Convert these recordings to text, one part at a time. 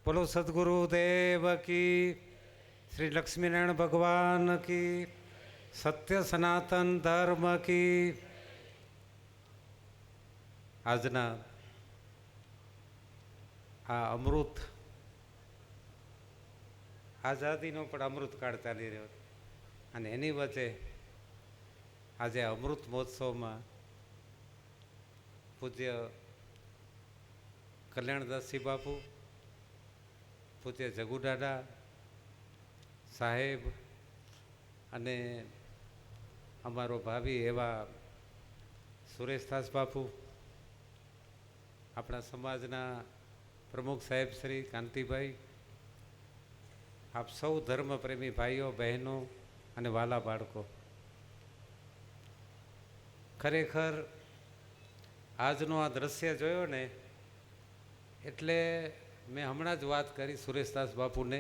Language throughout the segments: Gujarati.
બોલો સદગુરુ દેવ કી, શ્રી લક્ષ્મીનારાયણ ભગવાન કી, સત્ય સનાતન ધર્મ કી. આજના આ અમૃત આઝાદીનો પણ અમૃત કાળ ચાલી રહ્યો અને એની વચ્ચે આજે અમૃત મહોત્સવમાં પૂજ્ય કલ્યાણદાસજી બાપુ, પૂજ્ય જગુદાદા સાહેબ અને અમારો ભાવિ એવા સુરેશદાસ બાપુ, આપણા સમાજના પ્રમુખ સાહેબ શ્રી કાંતિભાઈ, આપ સૌ ધર્મપ્રેમી ભાઈઓ બહેનો અને વાલા બાળકો, ખરેખર આજનો આ દ્રશ્ય જોયો ને એટલે મેં હમણાં જ વાત કરી સુરેશદાસ બાપુને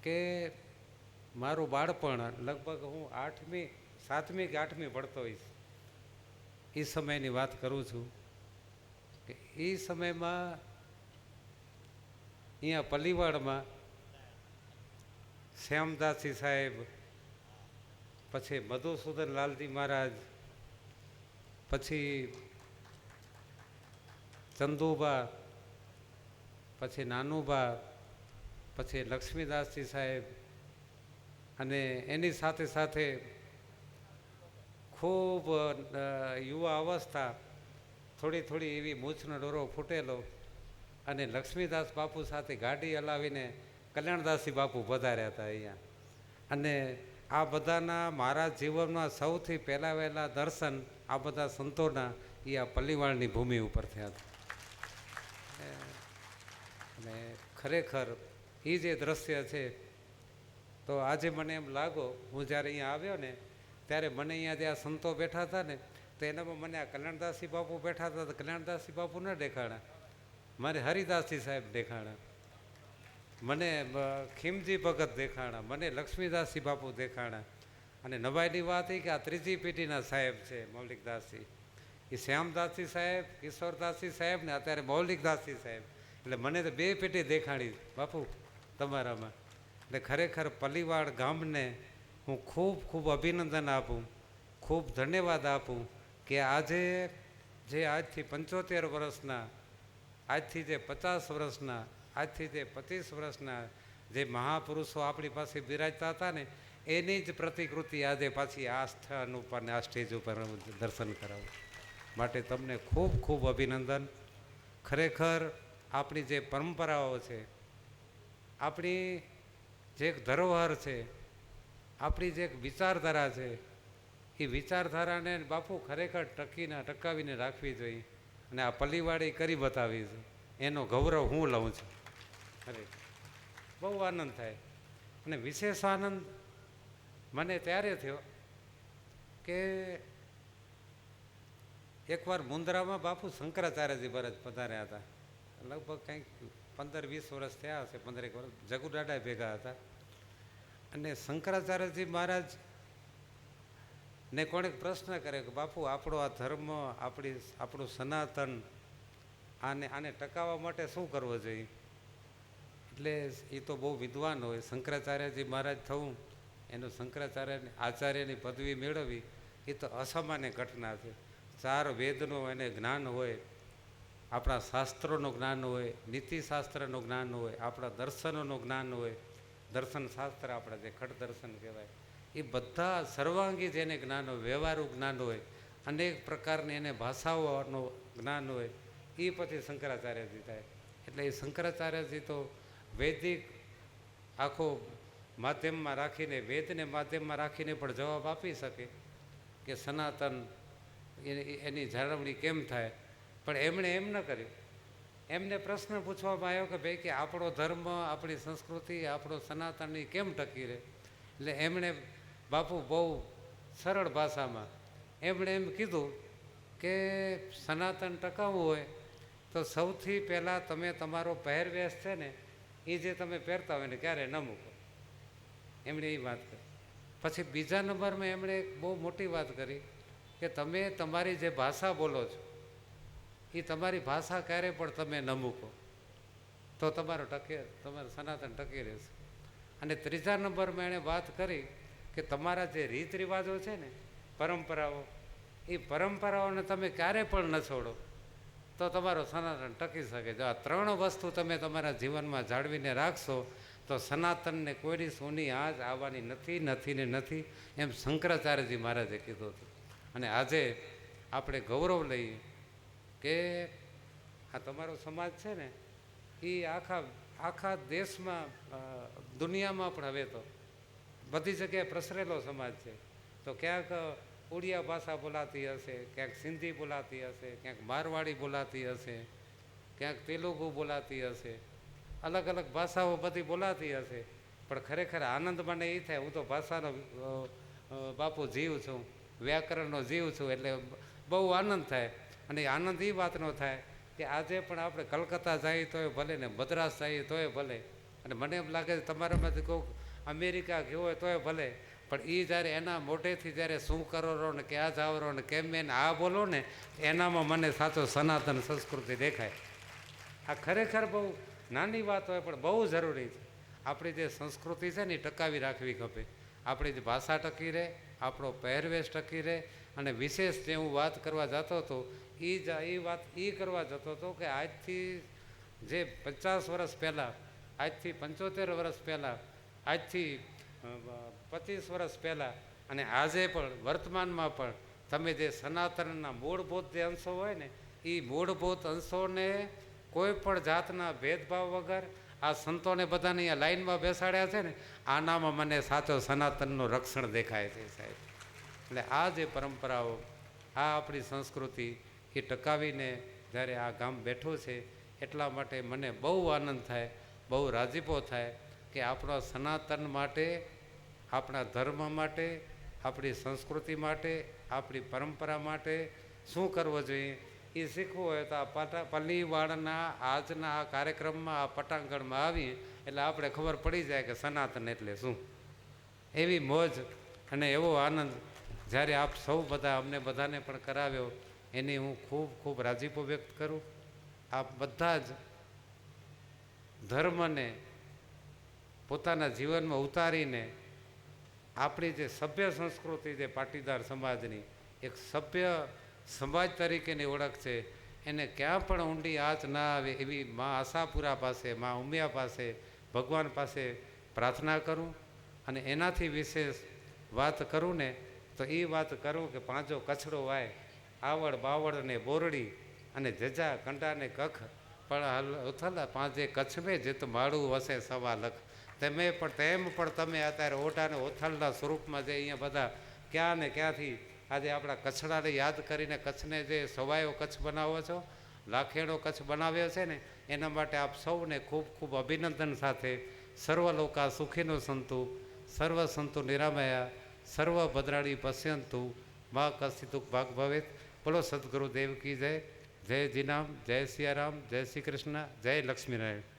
કે મારું બાળપણ લગભગ હું 7મી કે 8મી ભણતો હોઈશ એ સમયની વાત કરું છું કે એ સમયમાં અહીંયા પલ્લીવાડમાં શ્યામદાસજી સાહેબ, પછી મધુસૂદન લાલજી મહારાજ, પછી ચંદુબા, પછી નાનુબા, પછી લક્ષ્મીદાસજી સાહેબ અને એની સાથે સાથે ખૂબ યુવા અવસ્થા, થોડી એવી મૂછનો ડોરો ફૂટેલો અને લક્ષ્મીદાસ બાપુ સાથે ગાડી હલાવીને કલ્યાણદાસજી બાપુ પધાર્યા હતા અહીંયા. અને આ બધાના મારા જીવનમાં સૌથી પહેલાં વહેલા દર્શન આ બધા સંતોના એ આ પલ્લીવાળની ભૂમિ ઉપર થયા હતા. અને ખરેખર એ જે દ્રશ્ય છે તો આજે મને એમ લાગો, હું જ્યારે અહીંયા આવ્યો ને ત્યારે મને અહીંયા જે આ સંતો બેઠા હતા ને તો એનામાં મને આ કલ્યાણદાસજી બાપુ બેઠા હતા તો કલ્યાણદાસજી બાપુ ન દેખાણા, મારે હરિદાસજી સાહેબ દેખાણા, મને ખીમજી ભગત દેખાણા, મને લક્ષ્મીદાસજી બાપુ દેખાણા. અને નવાઈની વાત એ કે આ ત્રીજી પેઢીના સાહેબ છે મૌલિકદાસજી, એ શ્યામદાસજી સાહેબ, કિશોરદાસજી સાહેબ ને અત્યારે મૌલિકદાસજી સાહેબ. એટલે મને તો 2 પેઢી દેખાડી બાપુ તમારામાં. એટલે ખરેખર પલ્લીવાડ ગામને હું ખૂબ અભિનંદન આપું, ખૂબ ધન્યવાદ આપું કે આજે જે આજથી 75 વર્ષના, આજથી જે 50 વર્ષના, આજથી જે 25 વર્ષના જે મહાપુરુષો આપણી પાસે બિરાજતા હતા ને એની જ પ્રતિકૃતિ આજે પાછી આ સ્થાન ઉપર ને આ સ્ટેજ ઉપર દર્શન કરાવું માટે તમને ખૂબ અભિનંદન. ખરેખર આપણી જે પરંપરાઓ છે, આપણી જે એક ધરોહર છે, આપણી જે એક વિચારધારા છે, એ વિચારધારાને બાપુ ખરેખર ટકાવીને રાખવી જોઈએ. અને આ પલ્લીવાડી કરી બતાવી છે એનો ગૌરવ હું લઉં છું. ખરેખર બહુ આનંદ થાય. અને વિશેષ આનંદ મને ત્યારે થયો કે એકવાર મુંદ્રામાં બાપુ શંકરાચાર્યજી મહારાજ પધાર્યા હતા. લગભગ કંઈક 15-20 વર્ષ થયા હશે, 15 વર્ષ. જગુદાદા ભેગા હતા. અને શંકરાચાર્યજી મહારાજ ને કોણે પ્રશ્ન કરે કે બાપુ આપણો આ ધર્મ, આપણું સનાતન, આને ટકાવવા માટે શું કરવો જોઈએ? એટલે એ તો બહુ વિદ્વાન હોય, શંકરાચાર્યજી મહારાજ થવું, એનું આચાર્યની પદવી મેળવવી એ તો અસામાન્ય ઘટના છે. 4 વેદનું એને જ્ઞાન હોય, આપણા શાસ્ત્રોનું જ્ઞાન હોય, નીતિશાસ્ત્રનું જ્ઞાન હોય, આપણા દર્શનોનું જ્ઞાન હોય, દર્શનશાસ્ત્ર આપણા જે ખટ દર્શન કહેવાય એ બધા સર્વાંગી જેને જ્ઞાન હોય, વ્યવહારુ જ્ઞાન હોય, અનેક પ્રકારની એને ભાષાઓનું જ્ઞાન હોય, એ પછી શંકરાચાર્યજી થાય. એટલે એ શંકરાચાર્યજી તો વૈદિક આખો માધ્યમમાં રાખીને, વેદને માધ્યમમાં રાખીને પણ જવાબ આપી શકે કે સનાતન એની જાળવણી કેમ થાય. પણ એમણે એમ ન કર્યું. એમને પ્રશ્ન પૂછવામાં આવ્યો કે ભાઈ કે આપણો ધર્મ, આપણી સંસ્કૃતિ, આપણો સનાતનની કેમ ટકી રહે? એટલે એમણે બાપુ બહુ સરળ ભાષામાં એમણે એમ કીધું કે સનાતન ટકાવવું હોય તો સૌથી પહેલાં તમે તમારો પહેરવેશ છે ને એ જે તમે પહેરતા હોય ને ક્યારે ન મૂકો. એમણે એ વાત કરી. પછી બીજા નંબરમાં એમણે એક બહુ મોટી વાત કરી કે તમે તમારી જે ભાષા બોલો છો એ તમારી ભાષા ક્યારે પણ તમે ન મૂકો. તો તમારું સનાતન ટકી રહેશે. અને ત્રીજા નંબરમાં એણે વાત કરી કે તમારા જે રીત રિવાજો છે ને, પરંપરાઓ, એ પરંપરાઓને તમે ક્યારે પણ ન છોડો તો તમારો સનાતન ટકી શકે. જો આ ત્રણ વસ્તુ તમે તમારા જીવનમાં જાળવીને રાખશો તો સનાતનને કોઈની સોની આંચ આવવાની નથી, નથી ને નથી, એમ શંકરાચાર્યજી મહારાજે કીધું હતું. અને આજે આપણે ગૌરવ લઈએ કે આ તમારો સમાજ છે ને, એ આખા દેશમાં, દુનિયામાં પણ હવે તો બધી જગ્યાએ પ્રસરેલો સમાજ છે. તો ક્યાંક ઉડિયા ભાષા બોલાતી હશે, ક્યાંક સિંધી બોલાતી હશે, ક્યાંક મારવાડી બોલાતી હશે, ક્યાંક તેલુગુ બોલાતી હશે, અલગ અલગ ભાષાઓ બધી બોલાતી હશે. પણ ખરેખર આનંદ મને એ થાય, હું તો ભાષાનો બાપુ જીવ છું, વ્યાકરણનો જીવ છું, એટલે બહુ આનંદ થાય. અને આનંદ એ વાતનો થાય કે આજે પણ આપણે કલકત્તા જઈએ તોય ભલે ને, મદ્રાસ જઈએ તોય ભલે, અને મને એમ લાગે છે તમારામાંથી કોઈક અમેરિકા ગયો હોય તોય ભલે, પણ એ જ્યારે એના મોઢેથી જ્યારે શું કરો રહો ને, ક્યાં જાવ રહો ને, કેમ એને આ બોલો ને, એનામાં મને સાચો સનાતન સંસ્કૃતિ દેખાય. આ ખરેખર બહુ નાની વાત હોય પણ બહુ જરૂરી છે. આપણી જે સંસ્કૃતિ છે ને એ ટકાવી રાખવી ખપે. આપણી જે ભાષા ટકી રહે, આપણો પહેરવેશ ટકી રહે. અને વિશેષ જે હું વાત કરવા જતો હતો એ વાત એ કરવા જતો હતો કે આજથી જે 50 વર્ષ પહેલાં, આજથી 75 વર્ષ પહેલાં, આજથી 25 વર્ષ પહેલાં અને આજે પણ વર્તમાનમાં પણ તમે જે સનાતનના મૂળભૂત જે અંશો હોય ને, એ મૂળભૂત અંશોને કોઈ પણ જાતના ભેદભાવ વગર આ સંતોને બધાને અહીંયા લાઈનમાં બેસાડ્યા છે ને, આનામાં મને સાચો સનાતનનું રક્ષણ દેખાય છે સાહેબ. એટલે આ જે પરંપરાઓ, આ આપણી સંસ્કૃતિ એ ટકાવીને જ્યારે આ ગામ બેઠું છે, એટલા માટે મને બહુ આનંદ થાય, બહુ રાજીપો થાય કે આપણા સનાતન માટે, આપણા ધર્મ માટે, આપણી સંસ્કૃતિ માટે, આપણી પરંપરા માટે શું કરવું જોઈએ એ શીખવું હોય તો આ પલ્લીવાળના આજના આ કાર્યક્રમમાં, આ પટાંગણમાં આવીએ એટલે આપણે ખબર પડી જાય કે સનાતન એટલે શું. એવી મોજ અને એવો આનંદ જ્યારે આપ સૌ બધા અમને બધાને પણ કરાવ્યો, એની હું ખૂબ ખૂબ રાજીપો વ્યક્ત કરું. આપ બધા જ ધર્મને પોતાના જીવનમાં ઉતારીને આપણી જે સભ્ય સંસ્કૃતિ છે પાટીદાર સમાજની, એક સભ્ય સમાજ તરીકેની ઓળખ છે, એને ક્યાં પણ ઊંડી આંચ ના આવે એવી મા આશાપુરા પાસે, મા ઉમિયા પાસે, ભગવાન પાસે પ્રાર્થના કરું. અને એનાથી વિશેષ વાત કરું ને તો એ વાત કરું કે પાંચો કચડો વાય, આવડ બાવળ ને બોરડી, અને જજા કંટાને કખ પણ ઉથલ પાંચે કચ્છ મેં જીત માળું વસે સવા લખ. તેમ પણ તમે અત્યારે ઓઢાને ઓથલના સ્વરૂપમાં જે અહીંયા બધા ક્યાં ને ક્યાંથી આજે આપણા કચ્છડાને યાદ કરીને કચ્છને જે સવાયો કચ્છ બનાવો છો, લાખેણો કચ્છ બનાવ્યો છે ને, એના માટે આપ સૌને ખૂબ ખૂબ અભિનંદન સાથે સર્વલોકા સુખીનો સંતુ, સર્વ સંતુ નિરામયા, સર્વ ભદ્રાણી પશ્યંતુ, મા કસિતુક ભાગ ભવેત. બોલો સદગુરુદેવ કી જય. જય જીનામ, જય સિયારામ, જય શ્રી કૃષ્ણ, જય લક્ષ્મીનારાયણ.